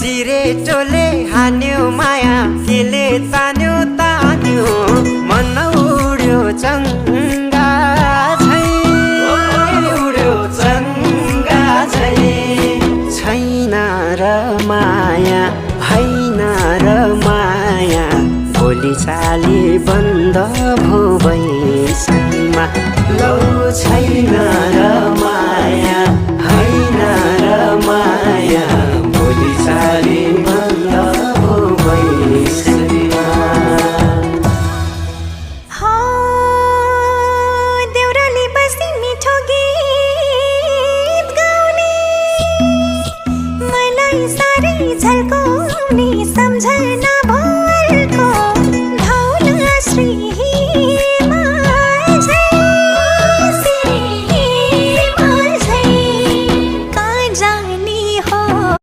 सिरेटोले हान्यो माया केले तान्यो तान्यो मन उड्यो चङ्गा झै उड्यो चङ्गा झै छैन र माया होइन र माया भोलि चाली बन्द भो बैसमा लौ छैन र माया होइन र माया